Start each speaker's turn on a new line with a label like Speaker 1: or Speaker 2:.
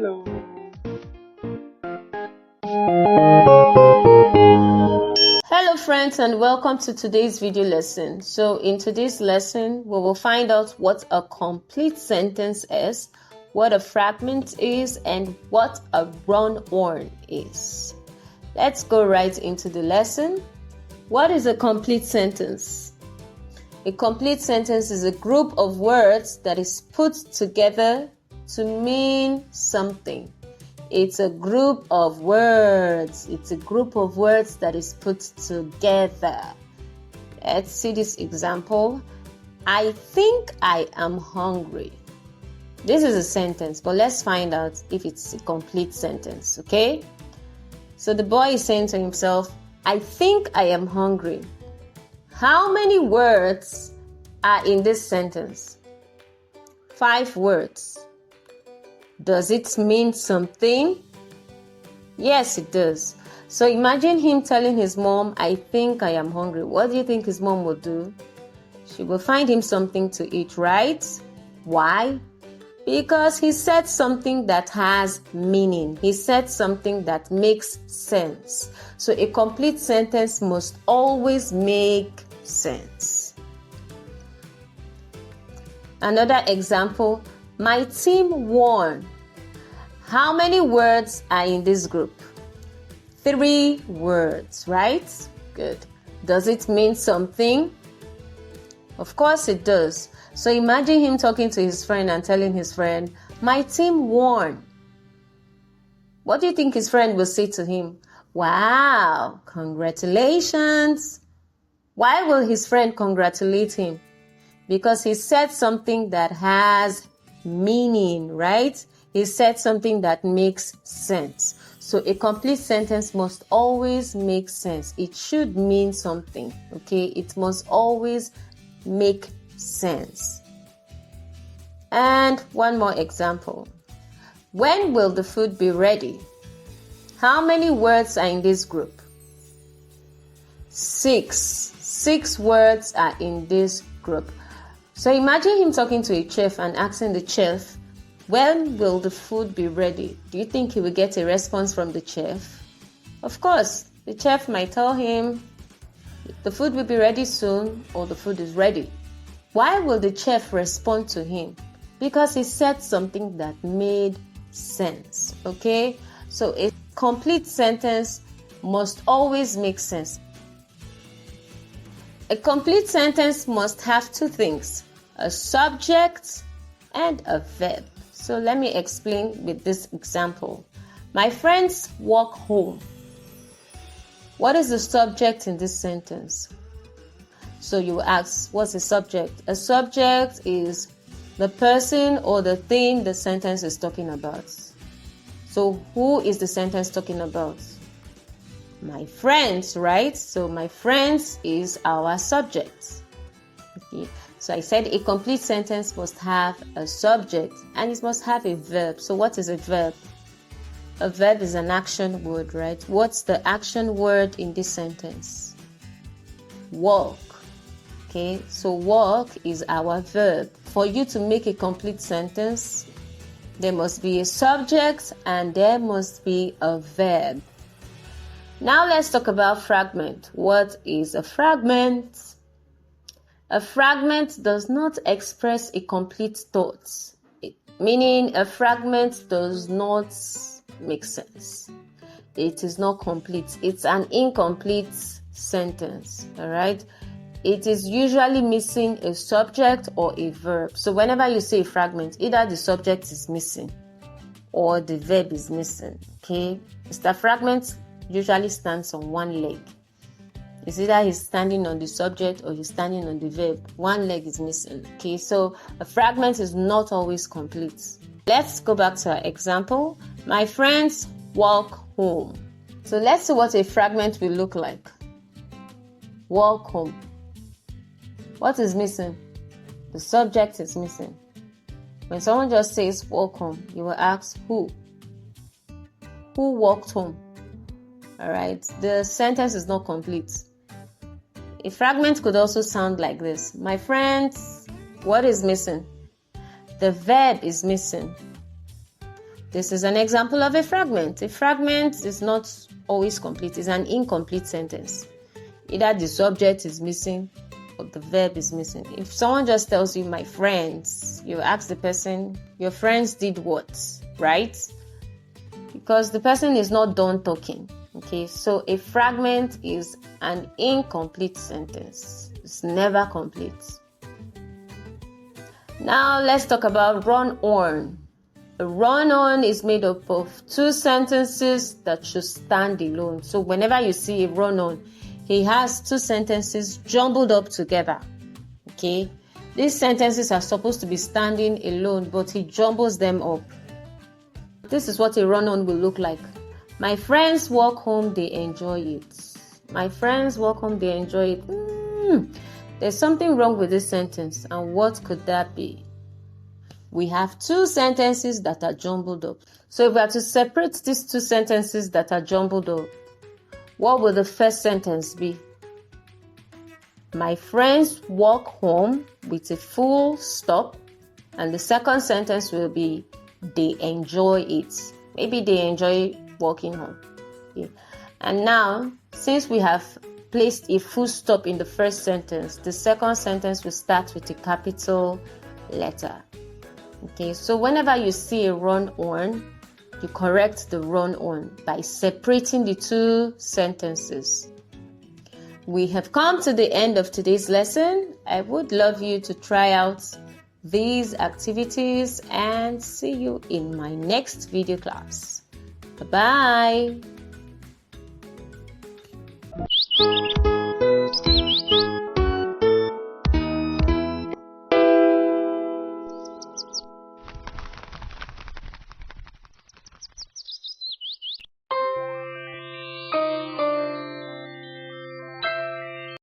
Speaker 1: Hello.
Speaker 2: Hello friends, and welcome to today's video lesson. So in today's lesson, we will find out what a complete sentence is, what a fragment is, and what a run-on is. Let's go right into the lesson. What is a complete sentence? A complete sentence is a group of words that is put together to mean something. It's a group of words. It's a group of words that is put together. Let's see this example. I think I am hungry. This is a sentence, but let's find out if it's a complete sentence, okay? So the boy is saying to himself, I think I am hungry. How many words are in this sentence? 5 words. Does it mean something? Yes, it does. So imagine him telling his mom, I think I am hungry. What do you think his mom will do? She will find him something to eat, right? Why? Because he said something that has meaning. He said something that makes sense. So a complete sentence must always make sense. Another example, my team won. How many words are in this group? 3 words, right? Good. Does it mean something? Of course it does. So imagine him talking to his friend and telling his friend, my team won. What do you think his friend will say to him? Wow, congratulations. Why will his friend congratulate him? Because he said something that has meaning, right? He said something that makes sense. So a complete sentence must always make sense. It should mean something, okay? It must always make sense. And one more example. When will the food be ready? How many words are in this group? 6. 6 words are in this group. So imagine him talking to a chef and asking the chef, when will the food be ready? Do you think he will get a response from the chef? Of course, the chef might tell him, the food will be ready soon, or the food is ready. Why will the chef respond to him? Because he said something that made sense, okay? So a complete sentence must always make sense. A complete sentence must have 2 things, a subject and a verb. So let me explain with this example. My friends walk home. What is the subject in this sentence? So you will ask, what's the subject? A subject is the person or the thing the sentence is talking about. So who is the sentence talking about? My friends, right? So my friends is our subject. Okay. So I said a complete sentence must have a subject and it must have a verb. So what is a verb? A verb is an action word, right? What's the action word in this sentence? Walk. Okay, so walk is our verb. For you to make a complete sentence, there must be a subject and there must be a verb. Now let's talk about fragment. What is a fragment? A fragment does not express a complete thought, meaning a fragment does not make sense. It is not complete. It's an incomplete sentence, all right? It is usually missing a subject or a verb. So whenever you say a fragment, either the subject is missing or the verb is missing, okay? The fragment usually stands on one leg. It's either he's standing on the subject or he's standing on the verb. One leg is missing, okay? So a fragment is not always complete. Let's go back to our example. My friends walk home. So let's see what a fragment will look like. Walk home. What is missing? The subject is missing. When someone just says walk home, you will ask who? Who walked home? All right, the sentence is not complete. A fragment could also sound like this. My friends, what is missing? The verb is missing. This is an example of a fragment. A fragment is not always complete. It's an incomplete sentence. Either the subject is missing or the verb is missing. If someone just tells you, my friends, you ask the person, your friends did what, right? Because the person is not done talking. Okay, so a fragment is an incomplete sentence. It's never complete. Now let's talk about run-on. A run-on is made up of two sentences that should stand alone. So whenever you see a run-on, he has two sentences jumbled up together. Okay, these sentences are supposed to be standing alone, but he jumbles them up. This is what a run-on will look like. My friends walk home, they enjoy it. My friends walk home, they enjoy it. There's something wrong with this sentence, and what could that be? We have two sentences that are jumbled up. So if we are to separate these two sentences that are jumbled up, what will the first sentence be? My friends walk home with a full stop, and the second sentence will be they enjoy it. Maybe they enjoy walking home. Okay. And now, since we have placed a full stop in the first sentence, the second sentence will start with a capital letter. Okay, so whenever you see a run-on, you correct the run-on by separating the two sentences. We have come to the end of today's lesson. I would love you to try out these activities and see you in my next video class. Bye-bye.